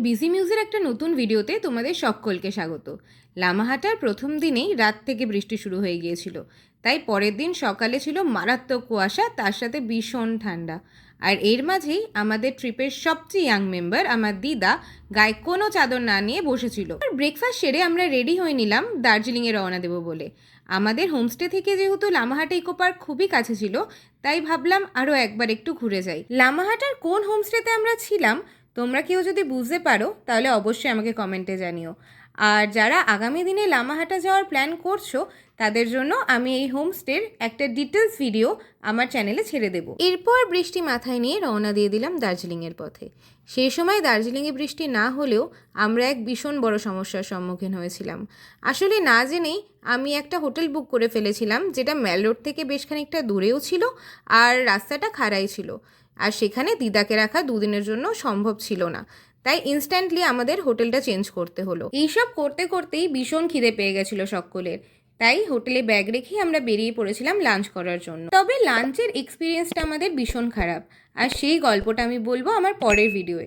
Busy মিউজের একটা নতুন ভিডিওতে তোমাদের সকলকে স্বাগত। লামাহাটার প্রথম দিনেই রাত থেকে বৃষ্টি শুরু হয়ে গিয়েছিল, তাই পরের দিন সকালে ছিল মারাত্মক কুয়াশা, তার সাথে ভীষণ ঠান্ডা। আর এর মাঝেই আমাদের ট্রিপের সবচেয়ে ইয়াং মেম্বার আমার দিদা গায়ে কোনো চাদর না নিয়ে বসেছিল। আর ব্রেকফাস্ট সেরে আমরা রেডি হয়ে নিলাম দার্জিলিংয়ে রওনা দেবো বলে। আমাদের হোমস্টে থেকে যেহেতু লামাহাটা ইকো পার্ক খুবই কাছে ছিল, তাই ভাবলাম আরও একবার একটু ঘুরে যাই। লামাহাটার কোন হোমস্টেতে আমরা ছিলাম তোমরা কেউ যদি বুঝতে পারো তাহলে অবশ্যই আমাকে কমেন্টে জানিও। আর যারা আগামী দিনে লামাহাটা যাওয়ার প্ল্যান করছো তাদের জন্য আমি এই হোমস্টের একটা ডিটেলস ভিডিও আমার চ্যানেলে ছেড়ে দেবো। এরপর বৃষ্টি মাথায় নিয়ে রওনা দিয়ে দিলাম দার্জিলিংয়ের পথে। সেই সময় দার্জিলিংয়ে বৃষ্টি না হলেও আমরা এক ভীষণ বড় সমস্যার সম্মুখীন হয়েছিলাম। আসলে না জেনেই আমি একটা হোটেল বুক করে ফেলেছিলাম, যেটা ম্যাল রোড থেকে বেশ খানিকটা দূরেও ছিল আর রাস্তাটা খাড়াই ছিল। আর সেখানে দিদাকে রাখা দুদিনের জন্য সম্ভব ছিল না, তাই ইনস্ট্যান্টলি আমাদের হোটেলটা চেঞ্জ করতে হলো। এইসব করতে করতেই ভীষণ খিদে পেয়ে গেছিলো সকলের, তাই হোটেলে ব্যাগ রেখেই আমরা বেরিয়ে পড়েছিলাম লাঞ্চ করার জন্য। তবে লাঞ্চের এক্সপিরিয়েন্সটা আমাদের ভীষণ খারাপ, আর সেই গল্পটা আমি বলবো আমার পরের ভিডিওয়ে।